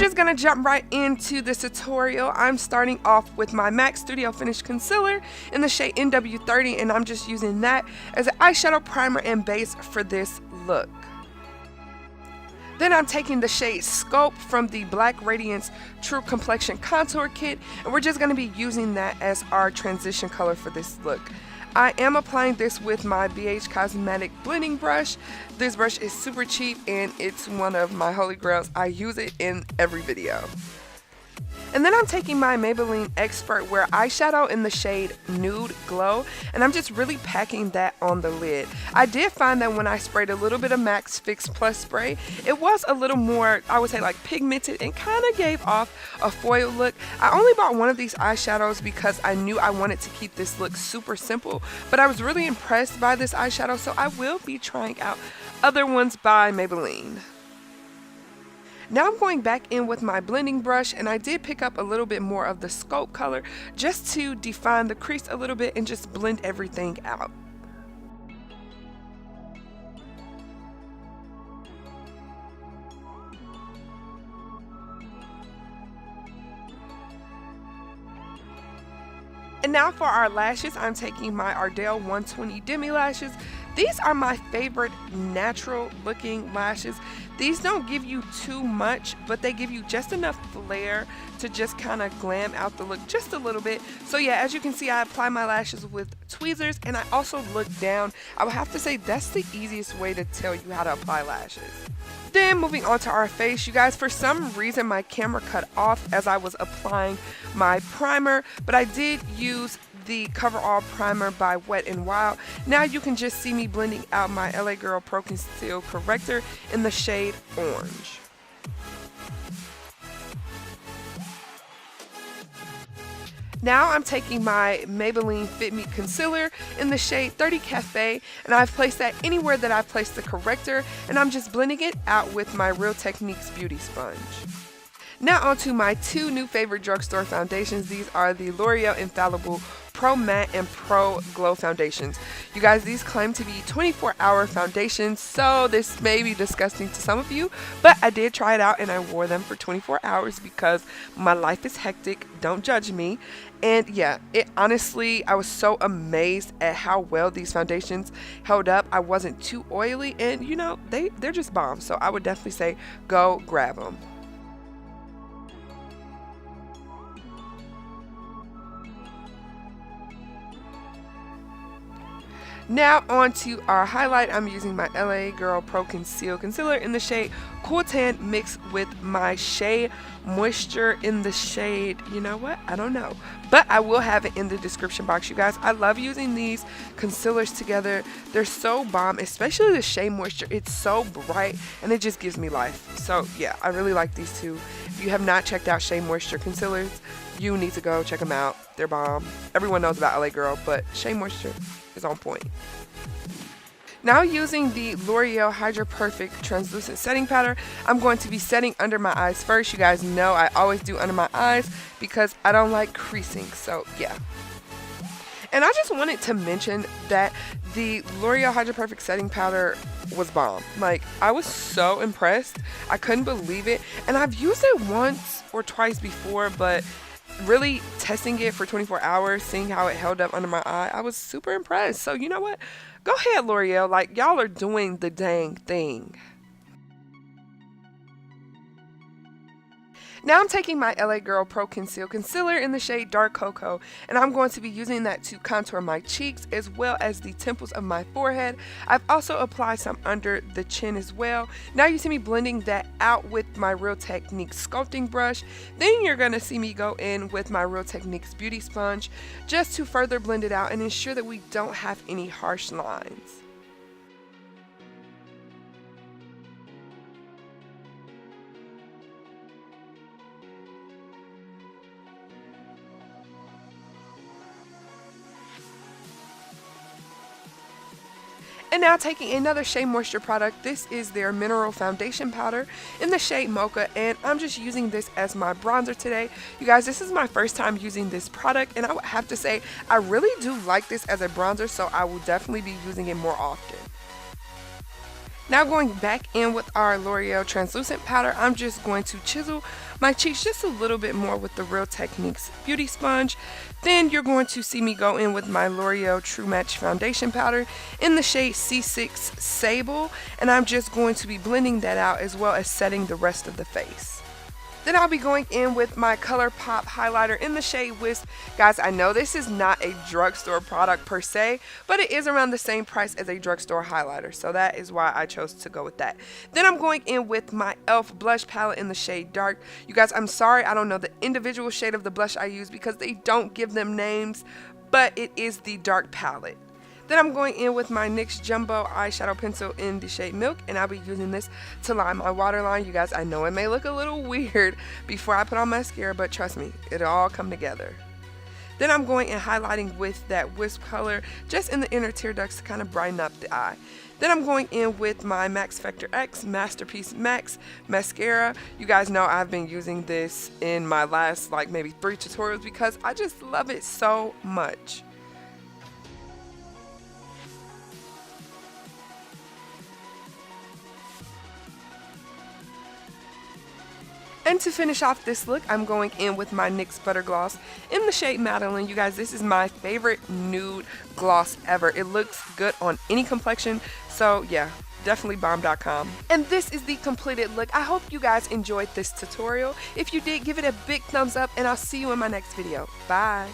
just gonna jump right into this tutorial. I'm starting off with my MAC Studio Finish Concealer in the shade NW30, and I'm just using that as an eyeshadow primer and base for this look. Then I'm taking the shade Sculpt from the Black Radiance True Complexion Contour Kit, and we're just going to be using that as our transition color for this look. I am applying this with my BH Cosmetic blending brush. This brush is super cheap and it's one of my holy grails. I use it in every video. And then I'm taking my Maybelline Expert Wear eyeshadow in the shade Nude Glow, and I'm just really packing that on the lid. I did find that when I sprayed a little bit of MAC's Fix Plus spray, it was a little more, I would say, like pigmented and kind of gave off a foil look. I only bought one of these eyeshadows because I knew I wanted to keep this look super simple, but I was really impressed by this eyeshadow, so I will be trying out other ones by Maybelline. Now I'm going back in with my blending brush, and I did pick up a little bit more of the Sculpt color just to define the crease a little bit and just blend everything out. And now for our lashes, I'm taking my Ardell 120 Demi lashes. These are my favorite natural looking lashes. These don't give you too much, but they give you just enough flare to just kind of glam out the look just a little bit. So yeah, as you can see, I apply my lashes with tweezers, and I also look down. I would have to say that's the easiest way to tell you how to apply lashes. Then moving on to our face, you guys, for some reason my camera cut off as I was applying my primer, but I did use the Coverall primer by Wet n Wild. Now you can just see me blending out my LA Girl Pro Conceal corrector in the shade Orange. Now I'm taking my Maybelline Fit Me Concealer in the shade 30 Cafe, and I've placed that anywhere that I've placed the corrector, and I'm just blending it out with my Real Techniques Beauty Sponge. Now onto my two new favorite drugstore foundations. These are the Loreal Infallible Pro Matte and Pro Glow foundations. You guys, these claim to be 24-hour foundations, so this may be disgusting to some of you, but I did try it out and I wore them for 24 hours because my life is hectic. Don't judge me. And yeah, it honestly, I was so amazed at how well these foundations held up. I wasn't too oily, and you know, they're just bomb. So I would definitely say go grab them. Now on to our highlight. I'm using my LA Girl Pro Conceal Concealer in the shade Cool Tan mixed with my SheaMoisture in the shade, you know what? I don't know. But I will have it in the description box, you guys. I love using these concealers together. They're so bomb, especially the SheaMoisture. It's so bright and it just gives me life. So yeah, I really like these two. If you have not checked out SheaMoisture concealers, you need to go check them out. They're bomb. Everyone knows about LA Girl, but SheaMoisture is on point. Now using the L'Oreal Hydra Perfect Translucent Setting Powder, I'm going to be setting under my eyes first. You guys know I always do under my eyes because I don't like creasing, so yeah. And I just wanted to mention that the L'Oreal Hydra Perfect Setting Powder was bomb. Like, I was so impressed. I couldn't believe it. And I've used it once or twice before, but really testing it for 24 hours, seeing how it held up under my eye, I was super impressed. So you know what? Go ahead, L'Oreal. Like, y'all are doing the dang thing. Now I'm taking my LA Girl Pro Conceal Concealer in the shade Dark Cocoa, and I'm going to be using that to contour my cheeks as well as the temples of my forehead. I've also applied some under the chin as well. Now you see me blending that out with my Real Techniques sculpting brush. Then you're going to see me go in with my Real Techniques Beauty Sponge just to further blend it out and ensure that we don't have any harsh lines. And now taking another SheaMoisture product, this is their Mineral Foundation Powder in the shade Mocha, and I'm just using this as my bronzer today. You guys, this is my first time using this product, and I would have to say I really do like this as a bronzer, so I will definitely be using it more often. Now going back in with our L'Oreal translucent powder, I'm just going to chisel my cheeks just a little bit more with the Real Techniques Beauty Sponge. Then you're going to see me go in with my L'Oreal True Match Foundation Powder in the shade C6 Sable, and I'm just going to be blending that out as well as setting the rest of the face. Then I'll be going in with my ColourPop highlighter in the shade Wisp. Guys, I know this is not a drugstore product per se, but it is around the same price as a drugstore highlighter, so that is why I chose to go with that. Then I'm going in with my e.l.f. blush palette in the shade Dark. You guys, I'm sorry I don't know the individual shade of the blush I use because they don't give them names, but it is the Dark palette. Then I'm going in with my NYX Jumbo eyeshadow pencil in the shade Milk, and I'll be using this to line my waterline. You guys, I know it may look a little weird before I put on mascara, but trust me, it'll all come together. Then I'm going and highlighting with that Wisp color just in the inner tear ducts to kind of brighten up the eye. Then I'm going in with my Max Factor X Masterpiece Max mascara. You guys know I've been using this in my last like maybe 3 tutorials because I just love it so much. And to finish off this look, I'm going in with my NYX Butter Gloss in the shade Madeline. You guys, this is my favorite nude gloss ever. It looks good on any complexion, so yeah, definitely bomb.com. And this is the completed look. I hope you guys enjoyed this tutorial. If you did, give it a big thumbs up, and I'll see you in my next video. Bye!